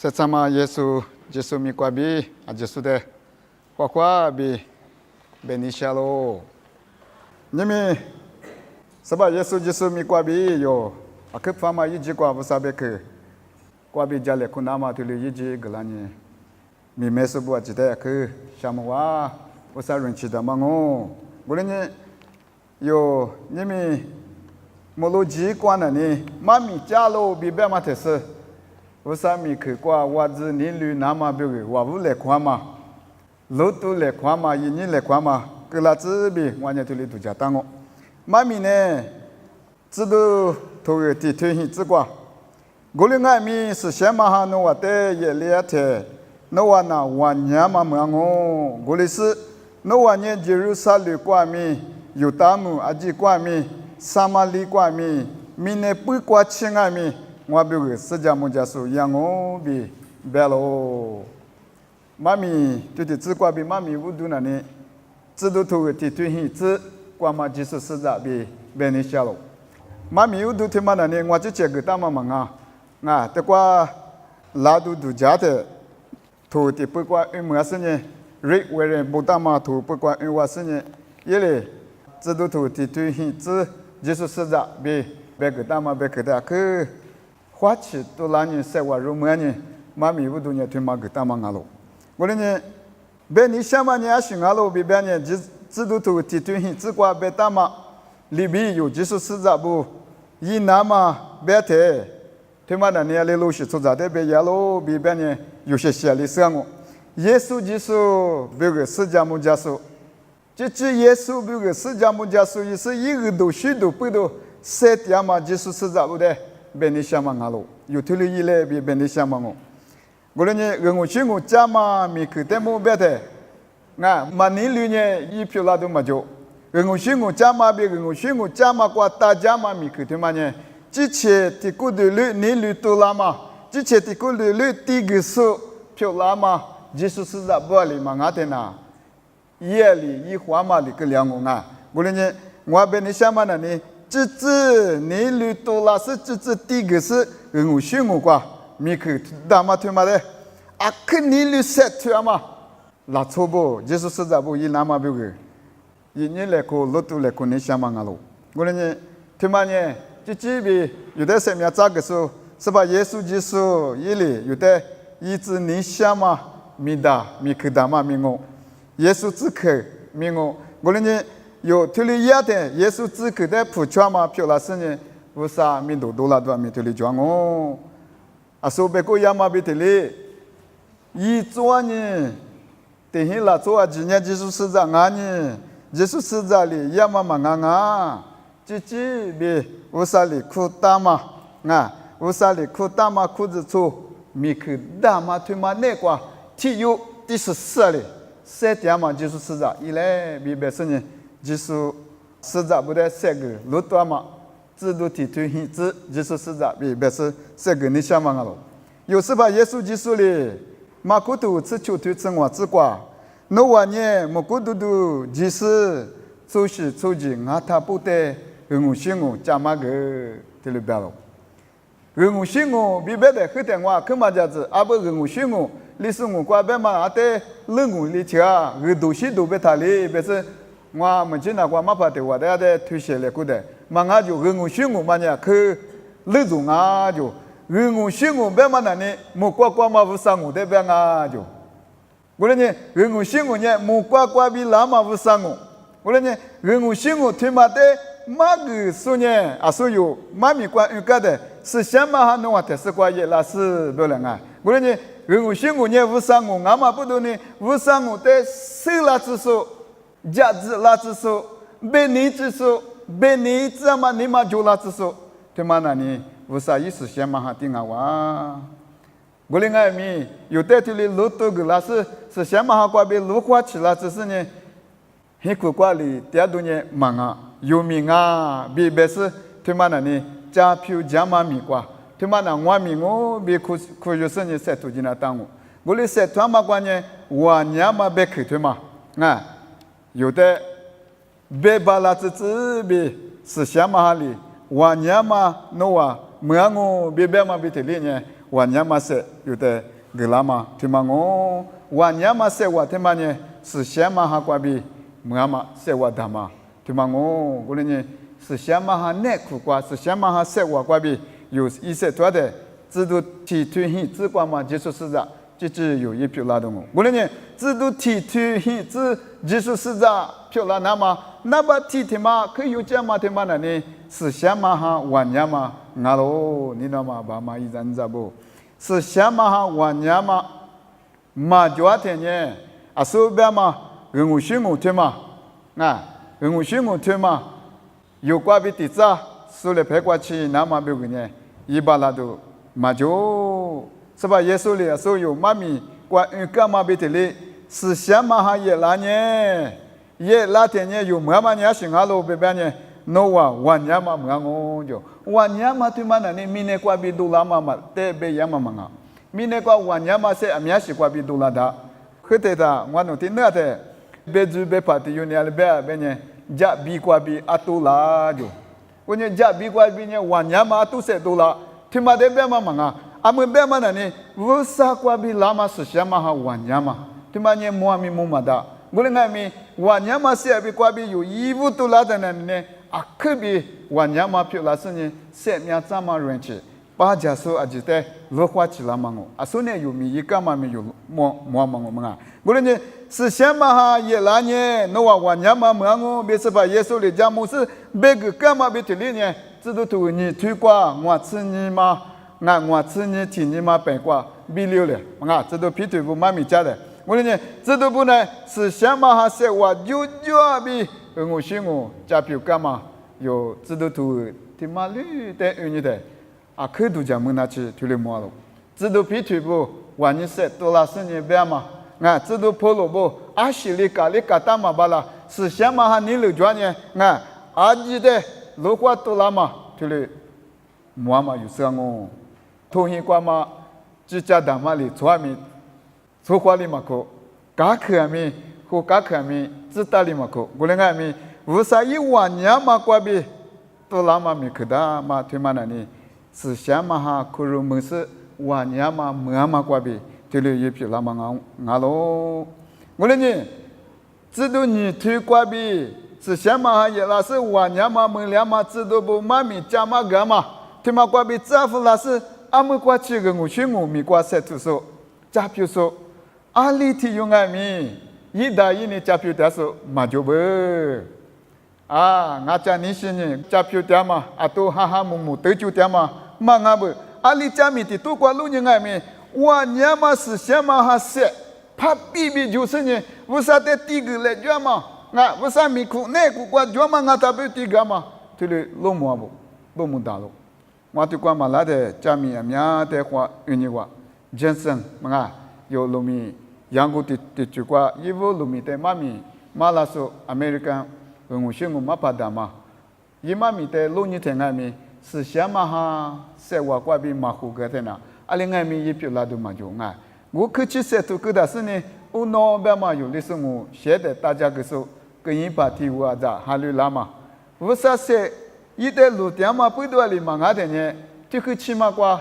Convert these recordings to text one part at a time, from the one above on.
Sesama Yesu mikwabi Yesu de kwa bi benishalo nimi saba Yesu mikwabi yo akipfama yiji kwa busabeke kwa bi jale kunama tuli yiji glani mi mesubu ajide ke shamwa usarunchi da mango bulenye yo nimi moloji kwana ni mami jalo bi be matese usami ke kwa wazi ni lu nama bege wabu le kwama lotu le kwama yini le kwama kila zibi wanya tuli tu jatango mami ne zidu to ti thin zigwa golinga mi se shema ha no wate ye le ate no wana wanya ma mango golisi no wanya Jerusalem kwa mi Yotamu aji kwa mi Samali kwa mi mine pu kwa chinga mi wabiru seja mujasu yango bi belo mami tuti zikwa bi mami wudu na ni zidu to ti tuhi zi kwa ma jisu seja bi beni shalo mami wudu ti mana ni ngwa chiche gita mama nga te kwa ladu du jate to ti pu kwa umwa senye ri were bodama to pu kwa umwa senye yele zidu to ti tuhi zi jisu seja bi begdama begda ke花起都拿你塞瓦罗摩尼，妈咪不都你推马给大忙阿罗，我嘞呢，别你想嘛你也寻阿罗，别别呢，只都头提推hin，只挂别大嘛，里边有就是实在不，一拿嘛别提，推嘛那你来路是出在的别亚罗，别别呢有些些历史我，耶稣就是别个释迦牟加苏，这耶稣别个释迦牟加苏，也是一个都许多不都塞掉嘛，就是实在不的。benisha mangalo yutulu yile bi benisha mango golonye gengu chingu chama mi kitemo bete nga manilu nye yipyola do majo gengu chingu chama bi gengu chingu chama kwa tajama mi kitemanye chiche tikudu lu ni lu tolama chiche tikudu lu tigisu pyolama jesus za bali mangatena yeli yihwama li kelyango nga golonye ngwa benisha manani自治你旅多拉是自治第个是人物选我挂，米克大马推嘛的，啊克你旅塞推嘛，拉错不，就是实在不一那么别个，一年来过路途来过你想嘛阿罗，我呢推嘛呢，这边有的什么咋个说，是吧？耶稣基督一里有的一直你想嘛，米达米克大马米我，耶稣只克米我，我呢。有特里亚的耶稣只可的普传嘛，漂亮些呢，为啥民族多啦多咪特里讲哦？啊，说别个亚嘛别特里，一做呢，等下啦做啊，今年就是实在啊呢，就是实在里亚嘛嘛啊，这别为啥里苦大嘛啊？为啥里苦大嘛苦子出，米克大嘛推嘛那个，体有第14里，三点嘛就是实在，一来别别些呢。就是实在不得这个路多嘛，制度提推hin制，就是实在比别是这个你想嘛了。有时把耶稣基督哩，马古都吃秋推生活之瓜，那晚呢，马古都就是就是出去俺他不得人物信我加嘛个这里边了，人物信我比别的很点话，干嘛家子？阿不人物信我，历史我挂别嘛阿得人物里去啊，人都是都别他哩，别是。我们今那个马帕的话，大家推卸了过的，嘛俺就人物选我嘛呢，去那种啊就人物选我别嘛那呢，木瓜瓜嘛不上我的别啊就，我呢人物选我呢，木瓜瓜比拉嘛不上我，我呢人物选我推嘛的，嘛个说呢啊所有妈咪瓜个的，是什么哈弄啊？是瓜也拉是不能啊，我呢人物选我呢不上我，俺嘛不都呢不上我的是拉之说。价值拉之说，被你之说，被你怎么你嘛就拉之说，对嘛那你为啥意思先嘛哈听啊哇？我另外咪有的这里路多个拉是先嘛哈挂被路花起啦，只是呢，很苦瓜里第二多呢忙啊，有名啊，别别是对嘛那你加票加嘛米瓜，对嘛那我米我别苦就是呢塞土进来当我，我哩塞土嘛瓜呢，我娘嘛别去对嘛啊。有的别把那只别是什么哈里，我娘嘛，侬啊，没我别别嘛别特里呢，万亚马塞有的格拉嘛，对吗？我万亚马塞我对吗呢？是先嘛哈瓜比，么嘛塞我达嘛，对吗？我呢是先嘛哈内苦瓜，是先嘛哈塞我瓜比，有一些多的制度提推行只管嘛接受市场。就是有一票拉动我，无论呢，制度提推行制技术市场票拉那么，那把提提嘛，可以有这么提嘛呢？呢是先嘛哈万年嘛，俺喽，你那嘛把嘛一阵子不？是先嘛哈万年嘛，嘛就话天呢，啊手边嘛，人物选我推嘛，啊，人物选我推嘛，有关比底子，手里拍过去那么别个呢，一把拉都嘛就。sebab Yesus lihat soyo mami kuat engkau betele sesiama ha ye latenya yo mamanya singalo bebanya noa wanyama mangonjo wanyama tu mana ni mine kwa bidula mama te be yama manga mine kwa wanyama se amyashi kwa bidula da khuteta ngwano tinna te beju be pati yunial be benye ja bi kwa bi atula jo onye ja bi kwa bi nye wanyama atu se dola timade be manga ame be mana ni vusa kwa bi lama sesiama ha wanyama timanye muami mumada gulenga mi wanyama se bi kwa bi yu yivu tula dana ne akbi wanyama pula sene se mya tsama renche pa jaso ajite lokwa chilamango asune yu mi yikama mi yu mo mango manga gulenye sesiama ha yelanye no wanyama mango be seba yesu le jamu se beg kama bitilinye zidu tu ni tu kwa ngwa tsini ma nga ngwa tsini tini ma pen kwa bilio le nga zidu pitu bu mami cha de gulenye zidu bu ne sesiama ha se wa ju bi ngo shingo cha piu kama yo zidu tu timalu de unite a kedu jamuna chi tule mo zidu pitu bu wani se tola sini be ma nga zidu polo bu ashili kali katama bala sesiama ha ni le jwanye nga aji de lokwa tola ma tule muama yusango tohi kwa ma chicha damali twami sokwali mako kakami ko kakami zitali mako gulenga mi vusa yi wanyama kwa bi tola ma mi kada ma thimana ni sesiama ha kurumusu wanyama muama kwa bi tule yipi lama ngalo gulenye zidu ni tu kwa bi sesiama ha yela se wanyama muliama zidu bu mami chama gama tima kwa bi tsafu la se amu kwa chiga ngushingu mi kwa setu so chapyu so ali ti yunga mi yida yini chapyu ta so majobe ngacha ni shini chapyu ta ma atu haha mumu teju ta ma mangabe ali chami ti tu kwa lu nyanga mi wanyama sesiama ha se papi bi jusene vusate tigle jama nga vasa miku ne ku kwa jama nga tabe tigama tule lomo abo lomo dalo ngatu kwa malade chami amya te kwa uniwa jensen nga yo lomi yangu ti kwa yivo lomi te mami malaso american ngushingu mapadama yimami te loni te ngami sesiama ha sewa kwa bi mahuga tena ale ngami yipyo ladu majo nga gu kuchi setu kuda sini uno be ma yo lisungu shede taja geso keyin parti wa da halu lama vusa se yite lu tiama pudo li manga de ne tikuchi ma kwa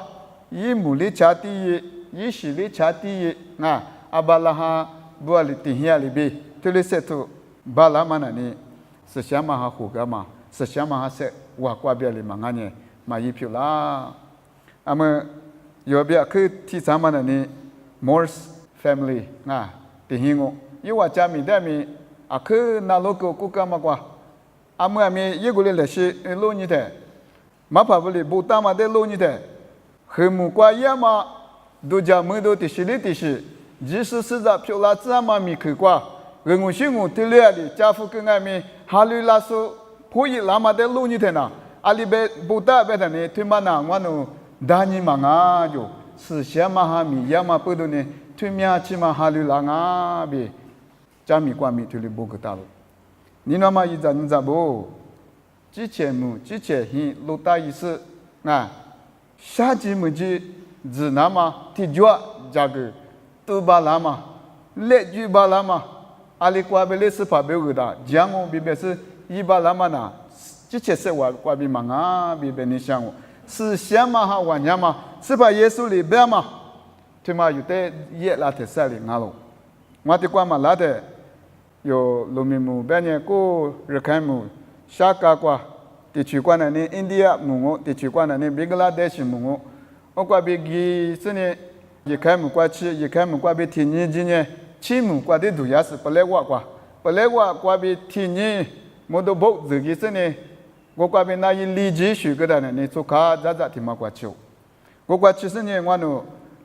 yi muli chati yi shili chati nga abala ha buali tihia libe tele setu bala mana ni sesiama ha hugama sesiama ha se wa kwa be li manga ne ma yipyo la ama yo bia ke ti sama na ni Morse family nga tihingo yiwa chami dami akhe na loko kukama kwa amwe ami yegule le shi lo ni de mapa buli butama de lo ni de hemu kwa yama doja mudo ti shili ti shi jisu siza pyola tsama mi kwa rengu shingu tile ali chafu kenga mi halu la so poyi lama de lo ni de na ali be buta be de ni timana ngwanu dani manga jo sesiama ha mi yama podo ne tumya chima halu la nga be jami kwa mi tuli bogotalo nina ma yiza nza bo jichemu jiche hi lota yisi nga shaji muji zinama tijwa jage tuba lama leju ba lama ali kwa bele sepa begoda jango bibese yiba lama na jiche se wa kwa bi manga bi benishango 是什么哈玩呀嘛？是把耶稣里边嘛？对嘛？有的也拉特塞里阿喽，我的关嘛拉的有农民木边呢，过日看木沙嘎瓜地区关的呢，印度木地区关的呢，宾格拉德什木，我关比基是呢，日看木关吃，日看木关比天年今年起木关的度也是不来我关，不来我关比天年莫都不自己是呢。我关边那一理解学个的呢，你做卡咋咋听嘛关球。我关其实呢，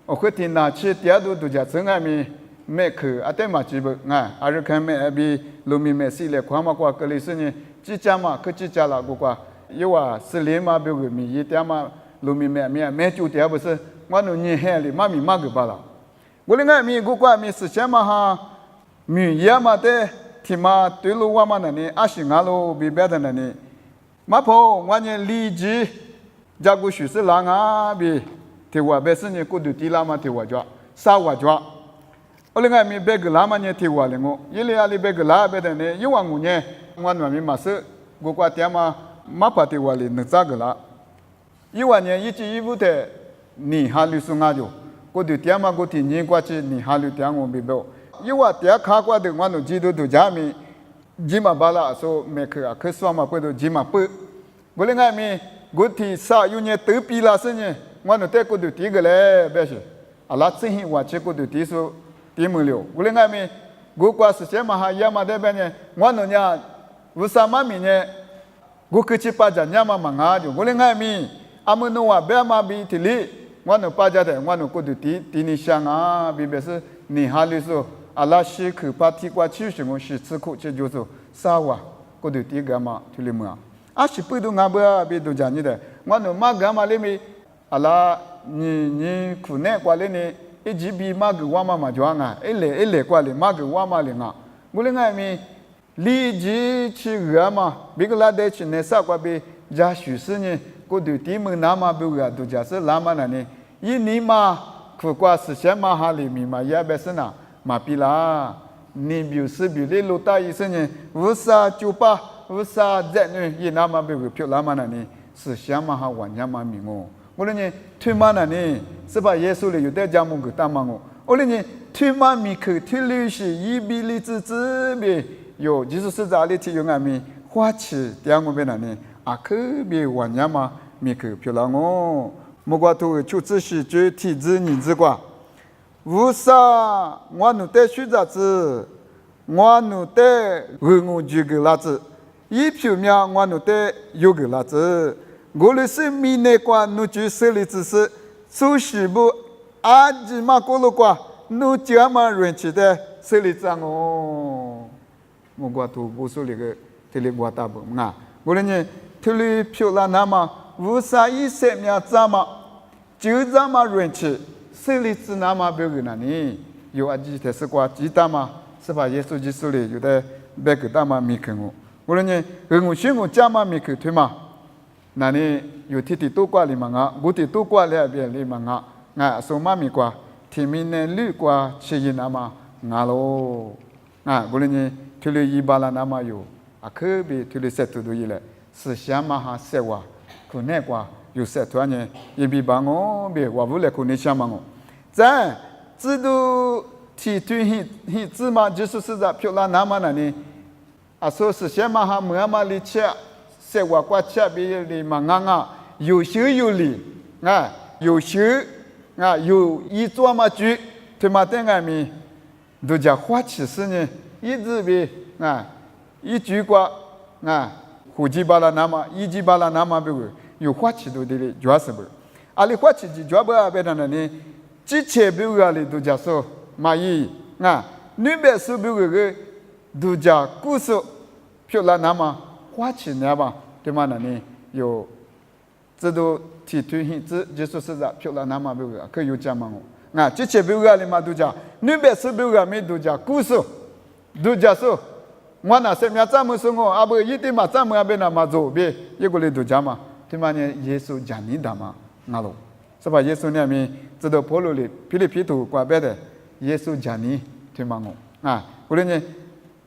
我会听那些第二度家真爱咪没去，啊对嘛基本啊，而是看没比路面没事嘞，看嘛关个里是呢，几家嘛，可几家啦，我关有啊，是连嘛比如咪一点嘛，路面没就点不是，我你海里嘛咪嘛个罢了。我另外咪我关咪是什么哈，咪也嘛的，听嘛对路我嘛那呢，阿是俺路比别的那呢。马婆，我呢理解，假如说是狼啊，比提我本身呢，过度低拉嘛提我抓，杀我抓。我另外咪别个拉嘛呢提我了我，伊里阿里别个拉别的呢，因为我呢，我那咪嘛是，我挂点嘛，马怕提我哩能咋个啦？因为呢，一直一步的，你哈律师阿就，过度点嘛，过提你挂起你哈律点我比不，因为点卡挂的我no知道都家咪。jima bala so meka ke swama pedo jima pe boleh ngai mi guti sa yunya te pila senye ngano te ko du tigale bese ala tsehi wa che ko du tiso timulio boleh ngai mi gu kwa se ma ha yama de benye ngano nya usama mi nye gu kechi paja nyama manga jo boleh ngai mi amuno wa be ma bi tili ngano paja de ngano ko du ti tini shanga bi bese ni haliso阿拉是去把提挂起什么是吃苦，这就是啥哇？过头提干嘛？去里面啊？阿是不都俺不要别都讲你的，我那嘛干嘛里面？阿拉你苦难过来呢？一直比嘛个我嘛装啊，一来过来嘛个我嘛来啊，我哩俺们立即去干嘛？别个拉得去那啥过别家属事呢？过头提门那嘛别个都假是拉嘛那呢？一年嘛苦过是什么哈里面嘛也别是那。Mapila ni biu se biu le lota isenya usa chupa usa zetne yinama be pyo lama na ni se shama ha wanyama mingo olene thima na ni se ba yesu le yude jamu ge tamango olene thima mi ke thilu shi yibi li zi zi be yo jisu se za le ti yunga mi hwa chi tiango be na ni akhe be wanyama mi ke pyo lango mogwa to chu zi shi ju ti zi ni zi kwa无啥，我努得选择子，我努得我几个拉子，一票面我努得有个拉子，我们是米内瓜努就设立只是，做事不阿吉嘛过路瓜，努这么人气的设立章哦，我瓜图不说那个这里瓜大不啊，我们呢这里票拉那么无啥一些面怎么就这么人气。设立是那么标准那里有阿吉特是瓜吉大嘛，是把耶稣基督里有的别个大嘛米克我，无论呢，我选我加嘛米克对嘛，那里有天天多瓜里嘛啊，我天多瓜里边里嘛啊说嘛米瓜，天明呢绿瓜吃一那嘛啊喽，啊无论呢，天里一巴拉那么有，啊可别天里塞土都一来，是想嘛哈塞哇，可那瓜有塞土呢，一比帮我别我不来可那想嘛我。在制度提推很芝麻就是在漂亮那么那里，啊说是什么哈么嘛里吃，生活过吃比里嘛啊有修有理啊有修啊有一做嘛住，他妈等俺们都叫花起事呢，一直比啊一句话啊胡鸡巴拉那么一鸡巴拉那么不有花起都得主要是不，阿里花起主要不要别的呢？之前比如里都叫说蚂蚁啊，那边是比如个都叫故事，漂亮那么花钱那么对吗？那里有这都提推行这就是是在漂亮那么比如可有讲嘛我啊，之前比如里嘛都叫那边是比如个没都叫故事，都叫说我那什么怎么说我阿不一定嘛怎么边那嘛做别一个里都讲嘛，对吗？呢耶稣讲你的嘛，那喽。是吧？耶稣那边知道保罗里霹雳皮图挂别的，耶稣讲你听嘛我啊，无论呢，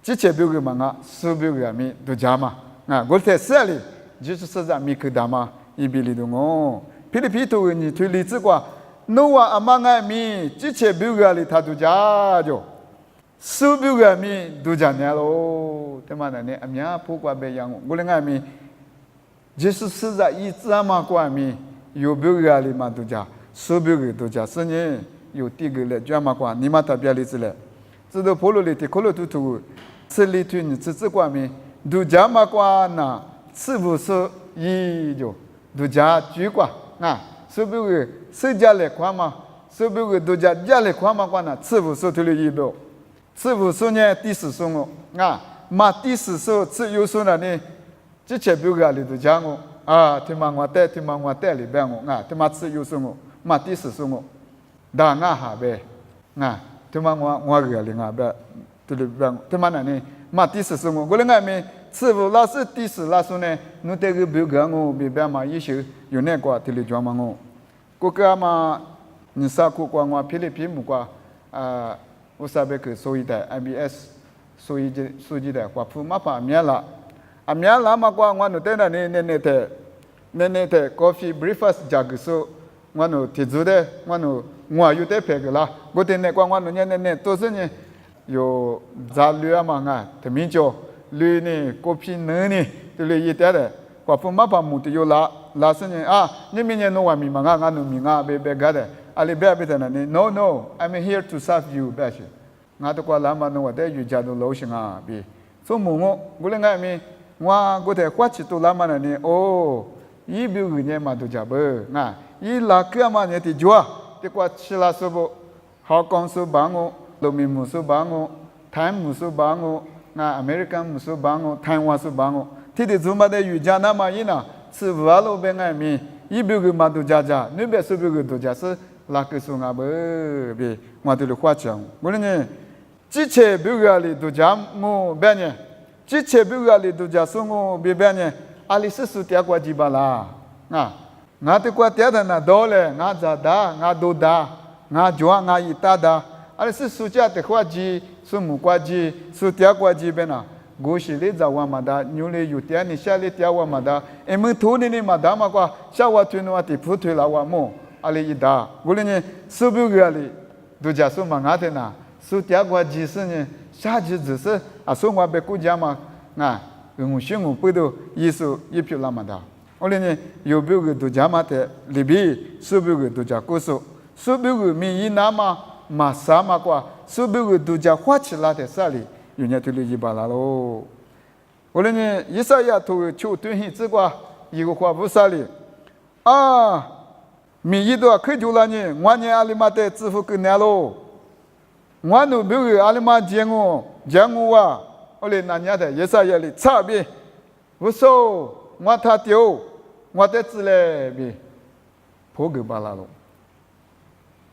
之前表个嘛啊，手表个咪都讲嘛啊，我在这里就是实在米克达嘛，一比里头哦，霹雳皮头你推理之瓜，侬话阿妈爱米，之前表个里他都家着，手表个米都家呢咯，他妈的呢，阿米啊不瓜别样，我嘞爱米，就是实在一直阿妈瓜米，有表个里嘛都家，手表个都家，是呢，有第个嘞，就阿妈瓜，你妈特别里子嘞，知道婆罗里的可罗图图，这里头你自瓜米，都家嘛瓜那，是不是一就？都家居瓜啊，是不是是家来夸嘛？是不是都家来夸嘛？关呐，是不是这里一表？是不是呢？第四首哦啊，嘛第四首是有首呢？之前表个里都讲哦啊，听嘛我带里边哦啊，听嘛是有首哦，嘛第四首哦，大家下边啊，听嘛我个里下边这里边，听嘛呢？嘛第四首哦，我另外面。师傅老师第四老师呢，侬这个表格我别别嘛，一些有那个这里装嘛我，这个嘛，你啥个光我霹雳皮木瓜我啥别个收一袋 IBS 收一袋，我铺嘛把面了，面了嘛瓜我侬在那呢coffee breakfast 加个收，我侬提出的我有在拍个啦，我在那瓜我侬呢都是呢有杂料嘛啊，他们叫。lui ni kopi ni tu lui yitare kwa puma pa mutu yo la sene ni minye no wa mi manga nganu mi nga be gade ali be abitana ni no I'm here to serve you bashi nga to kwa lama no wa de yu ja do lo shinga bi so mu ngo gule nga mi ngwa go de kwa chi to lama na ni yi bi gu nye ma do ja be nga yi la kya ma ne ti jwa te kwa chi la so bo ha kong so ba ngo lo mi mu so ba ngo time mu so ba ngo那 American 木苏帮我，台湾苏帮我，天天做嘛的瑜伽那么一呢，是瓦罗边爱米，一边个嘛都加，那边是边个都加是哪个苏阿伯别，我都来花钱。我呢，之前边个里都加我别呢，之前边个里都加送我别呢，阿里是苏点过几巴啦，我的过点的那多嘞，我咋打，我都打，我做我一打打，阿里是苏家的花几。su mu kwa ji su tia kwa ji bena go shi le za wa ma da nyu le yu tia ni sha le tia wa ma da e mu thu ni ma da ma kwa sha wa tu no ti phu thu la wa mo ale yi da go le ni su bu ga le du ja su ma nga de na su tia kwa ji su ni sha ji zi su a su wa be ku ja ma nga ngu shi ngu pu do yi su yi pyu la ma da o le ni yu bu ga du ja ma te li bi su bu ga du ja ku su bu ga mi yi na ma sa ma kwa是不是都叫花起来的啥哩？有人对了一把啦喽。我嘞呢，以赛亚图求对现之瓜一个话不啥哩？米一多开就了呢，我呢阿里妈的支付给你喽。我no比如阿里妈讲我啊，我嘞那年的以赛亚里差别，不说我他丢，我的字嘞比，破个巴啦喽。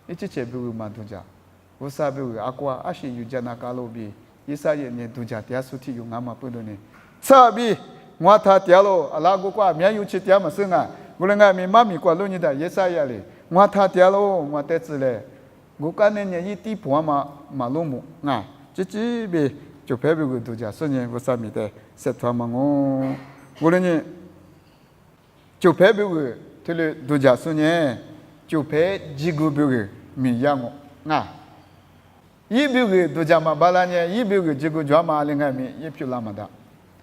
一起去比如嘛都讲。我啥比如阿瓜阿是有家那卡路比，伊啥嘢呢？都家底数体用阿妈不多呢。啥比我他底咯，阿拉个瓜面有去底嘛生啊？我嘞爱咪妈咪瓜路你的伊啥嘢嘞？我他底咯，我得知嘞。我讲呢一地盘嘛路木啊，这比就拍比个都家说呢，我啥咪的石头嘛我嘞呢就拍比个，这里都家说呢，就拍几个比个米样啊。一表个都讲嘛，巴拉呢，一表个这个做嘛，另外面一票那么大，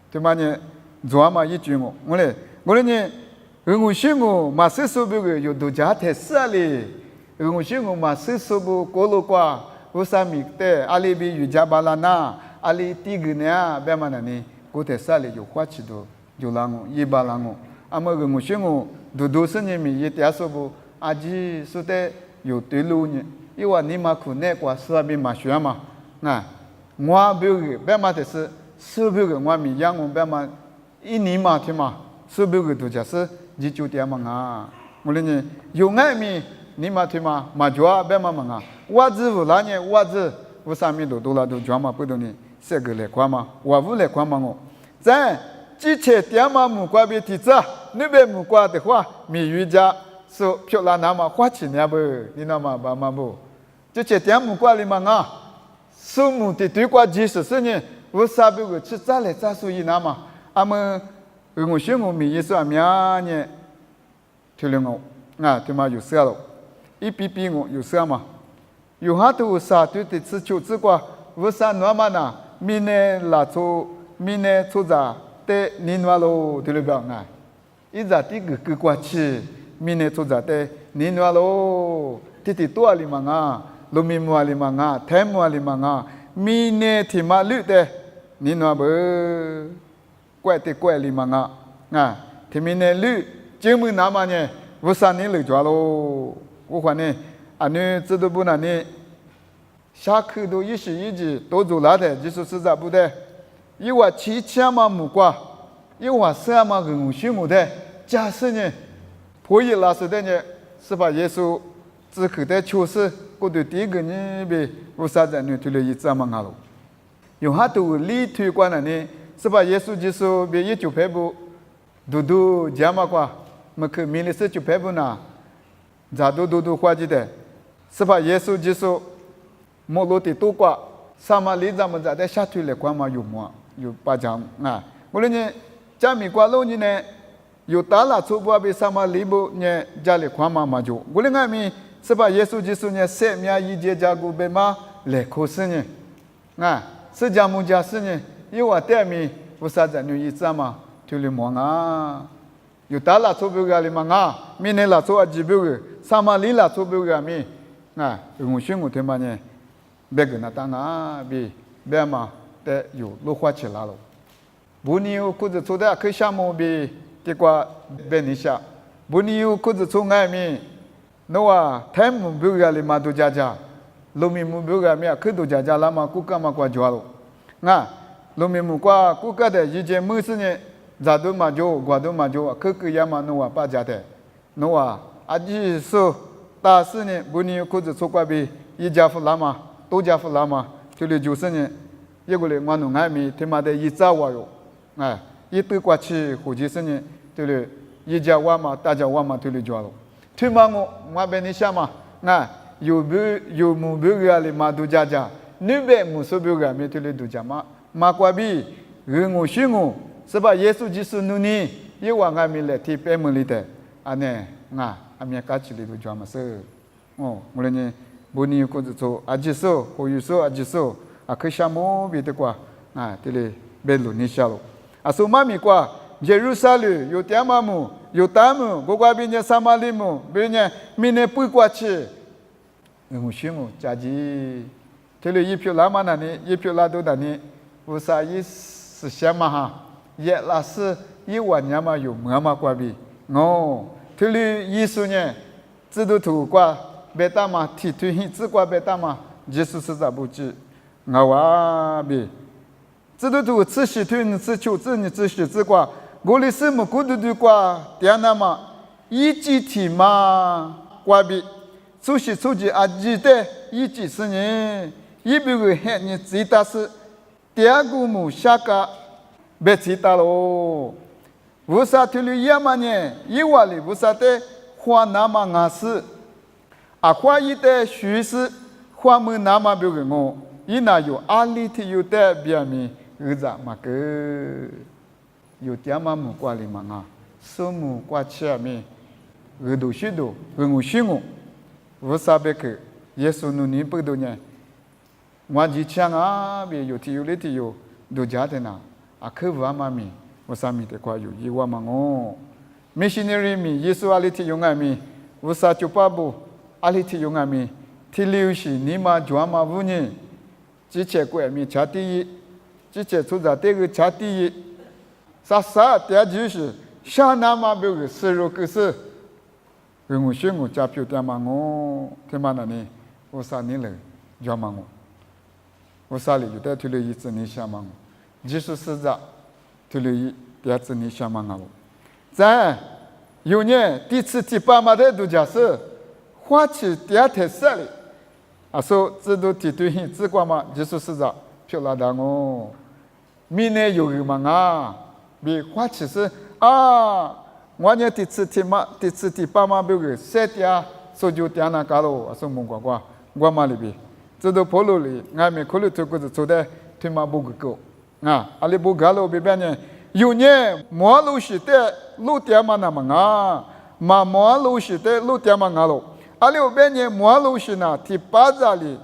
对嘛呢？做嘛一句我嘞呢，我想我嘛是说表个有都讲太少嘞，我想我嘛是说不过路qua，我啥米的，阿里比有家巴拉那，阿里第个呢，别嘛呢，过太少嘞，有花起多，有啷个一巴啷个，阿么我想我都是呢米一点说不，阿吉说的有对路呢。因为你嘛可能过是边嘛学嘛，我表个别嘛就是是表个我咪养我别嘛一年嘛听嘛，是表个都就是19点嘛我嘞呢有爱咪你嘛听嘛嘛做别嘛我只不那呢我只我上面都了都做嘛不懂呢，这个来看嘛，我不来看嘛我，咱之前点嘛木瓜别提子，那边木瓜的话，米鱼家说漂亮那么花钱呀不，你那么办嘛不？这些点木瓜里嘛树木的对瓜技术是呢，我啥别个吃咋来咋属于那么，俺们我想我米也是面呢，听了我听嘛有色了，一比比我有色嘛，有哈都啥对的吃酒吃过，为啥那么呢？明年拉出明年出咋的年完喽，对了不啊？一咋的个过去，明年出咋的年完喽，弟多里嘛啊，路米木里嘛啊，天木里嘛啊，明年提马绿的年完不，怪里嘛啊，提明年绿，节目那么呢？为啥你来抓喽？我看呢，你知道不？那你下课都一时一时都做哪的？就是实在不的，一话七千嘛木瓜，一话三嘛人学木的，假设呢，破译老师的呢，是把耶稣只口的确实，我对第一个呢呗，为啥子你推了一张嘛了？用哈都理推关了呢，是把耶稣就是别一九百部，读讲嘛瓜。么去米利斯就拍不呐，咋都花几的，是吧？耶稣就是莫罗的多瓜，萨马里咱们在在下推来关嘛有么有巴掌啊？我说呢，家米瓜路呢，有打了出不被萨马里不呢家里关嘛就，我说俺们是吧？耶稣就是呢，三面一节家古被嘛来考试呢，是家木家事呢，因为带米不啥子女一子嘛，推了么啊？有打拉出不个里嘛明年拉出啊几不个，萨马里拉出不个咪我选我他妈呢，别个那当别嘛得有落花起来了，不你有裤子出的可项目比这个别你下，不你有裤子出外面，那话太木不个里嘛都家，路面木不个咪可都家啦嘛，顾干嘛挂住了，路面木挂顾个的以前没事呢。咋都嘛就，我都嘛就，可也嘛弄啊把家的，弄啊，阿说大事呢，不你裤子出过比一家夫拉嘛，多家夫拉嘛，就是呢，一个嘞我弄还没他妈的一早我哟，一对过去或者是呢，一家娃嘛，大家娃嘛叫了，他妈我被你想嘛，有木不个嘞嘛都家，你别木说不个没都家嘛过比人我学我。是吧？耶稣就是努尼，一往俺们来提白门里的，俺们家去里头专门是，我说呢，不你有工作做，阿吉说，或有说阿吉说，可项目别的quoi，这里别路你下路，说妈咪quoi，耶路撒冷有天马木，有大木，不过别人撒马利木，别人明年不过去，我选我家己，这里一票拉嘛那里，一票拉多那里，我啥意思想嘛哈？也老是一万年嘛有么嘛关闭，这里艺术呢，制度图挂别大嘛，提推行只挂别大嘛，就是实在不知，我别制度图只是推你只求只你只是只挂，我的什么孤独的挂，点那么一集体嘛关闭，出去啊记得一集是呢，一百个黑你最大是第二个木下个。别知道喽，为啥这里也嘛呢？因为为啥的花那么硬是？花一的虚是花么那么别个我，伊那有阿里的有的别名，儿子嘛个有点嘛木瓜里嘛树木瓜前面，耳朵许多，我许我，为啥别个耶稣努尼不多呢？我以前别有体有里体有都家的呢。可不嘛咪，我啥咪的瓜有一万嘛哦，missionary 咪，耶稣阿里提用阿咪，我啥就把不阿里提用阿咪，提留是你嘛就嘛五年，之前过咪查第一，之前出在这个查第一，啥第二就是下那嘛别个16个是，我选我加票的嘛哦，他妈那呢，我啥你了，就嘛我啥里有的提了一次你下嘛。就是实在，这里第二次你想嘛我，在有年第次第八嘛的都假设，花起第二天设里，说这都提对性只管嘛，就是实在漂亮的哦，明年有个嘛比花起是我年第次第八嘛别个三点说就点那搞了，说蒙瓜我嘛里边，这都跑路里，俺们考虑这个做的他妈不够。阿里不搞了，别别呢，有年马路是的路点嘛那么嘛摩路是的路点嘛阿罗，阿里边呢摩路是呢提巴扎里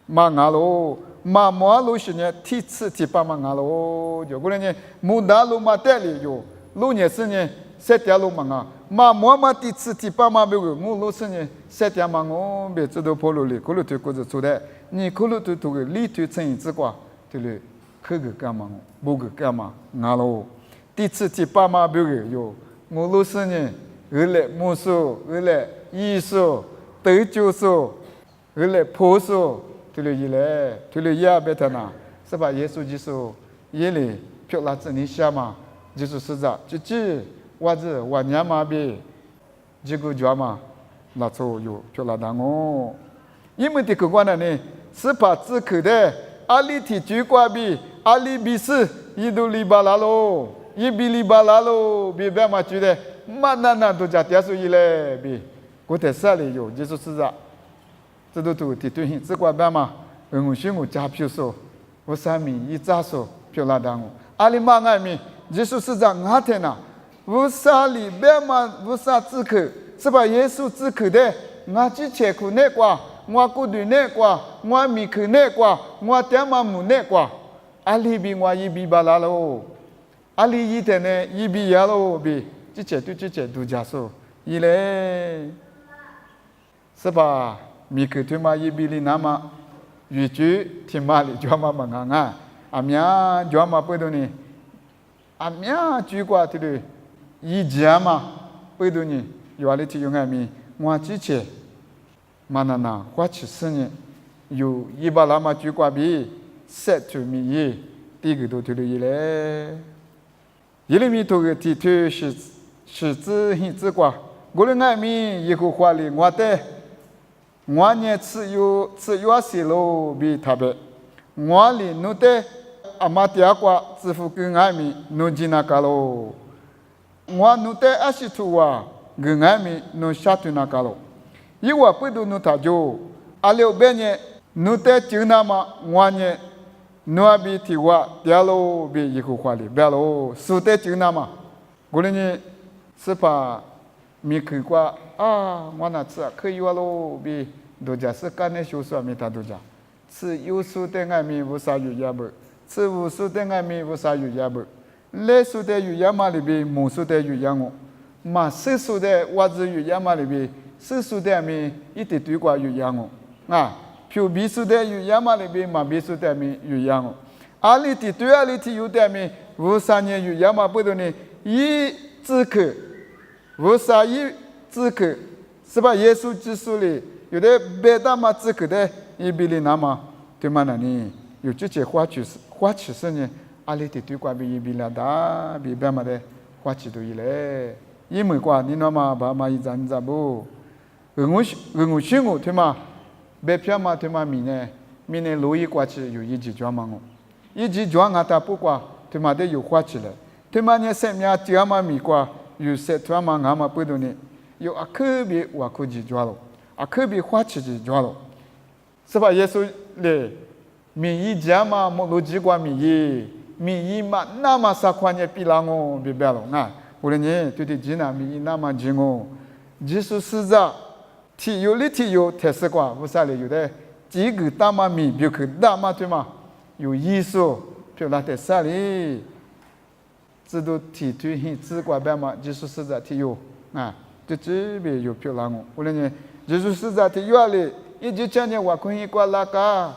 嘛阿罗，嘛摩路是呢提次提巴嘛阿罗，就过来呢木达路嘛带里有路呢是呢塞条路嘛啊，嘛摩嘛提次提巴嘛别个木路是呢塞条嘛我别知道跑路里，可路头过着出来，你可路头头个里头成一只瓜，对了，可个干嘛？不个干嘛？阿罗。第次提巴嘛别个有，木路是呢。而来木数，而来艺术，德教术，而来朴素，对了，一来，对了，也别谈呐，是吧？耶稣基督，耶里漂拉子你下嘛，就是实在，就或者我娘嘛别，这个叫嘛，那错有漂拉当哦，因为这个关呢，是把自口的，阿里提举挂比，阿里比斯，伊都里巴拉喽，伊比里巴拉喽，别别嘛觉得。mana tu jati asu ile bi ko te sali yo jesu siza tu tu ti tu hin zikwa ba ma ngu shin ngu ja pyu so wo sa mi yi za so pyo la dang ali ma ngai mi jesu siza nga te na wo sa li be ma wo sa zi ke是吧耶稣zi ke de nga ji che ku ne kwa nga ku du ne kwa nga mi ke ne kwa nga te ma mu ne kwa ali bi nga yi bi ba la lo ali yi te ne yi bi ya lo bi之前度假说，伊嘞，是吧？米克他妈一比里那么，语句听嘛里就嘛忙啊，阿明就嘛不多呢，阿明举过这个一家嘛不多呢，有阿里提用阿米，我之前嘛那花起10年，有100拉嘛举过比7就米耶，第一个都这个伊嘞，伊里面头个地图是指很直观，我的爱民以后话里我的，我呢只有些路比特别，我里努的阿妈第二个支付给爱民努进那个喽，我努的阿西图哇给爱民努下去那个喽，因为不都努他就，阿六边呢努的就那么我呢努阿比提哇第二路比以后话里别喽，输的就那么，我的呢。是吧？米克瓜啊，我那次可以话喽，比多加是干的修说米他多加，是有数的爱米无啥有也不，是无数的爱米无啥有也不，来数的有也嘛里边，无数的有也我，嘛世数的或者有也嘛里边，世数的米一直对过有也我，啊，譬如比数的有也嘛里边，嘛比数的米有也我，阿里提对阿里提有的米无啥年有也嘛不多呢，一只可。无啥一资格，是吧？耶稣基督里有的别大嘛资格的，一比里那么对嘛那呢？有这些花起事呢，阿里的对挂比一比拉大，比别嘛的花起都一嘞，因为挂你那么把嘛一张张不，我信我对嘛，别偏嘛对嘛米呢路一挂起有一级装嘛我，一级装啊他不挂对嘛的有花起来，对嘛呢生命只嘛米挂。有些他妈俺们不懂呢，有阿克比我可以抓了，阿克比花起去抓了，是吧？耶稣嘞，米一家嘛，莫罗几瓜米一嘛，那么啥款也比啷个比别了啊？我呢，对对，济南米一那么济哦，耶稣是在体有特色瓜，不啥嘞？有的几个大妈米，比如去大妈对吗？有艺术，比如那特色嘞。这都提推很自挂别嘛，就是实在提有啊，就这边有漂亮哦。我呢，就是实在提有嘞，一直讲呢，我可以挂拉卡，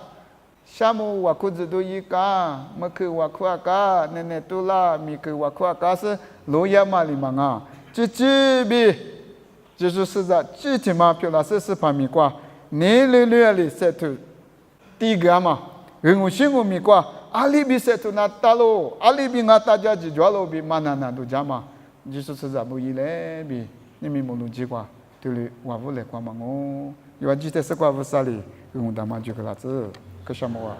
下午我可以做一卡，么去我可阿卡，那多啦，米去我可阿卡是罗亚马里嘛啊，就这边就是实在这天嘛漂亮是旁边挂，你里塞头，第一个嘛，我信我米挂。阿里比塞图那大喽，阿里比那大家只抓喽比嘛那都加嘛，就是实在不一嘞比，你们莫弄几挂，对了，我不来挂嘛我，有啊，记得是挂不啥哩，用他妈就个啥子，可什么啊？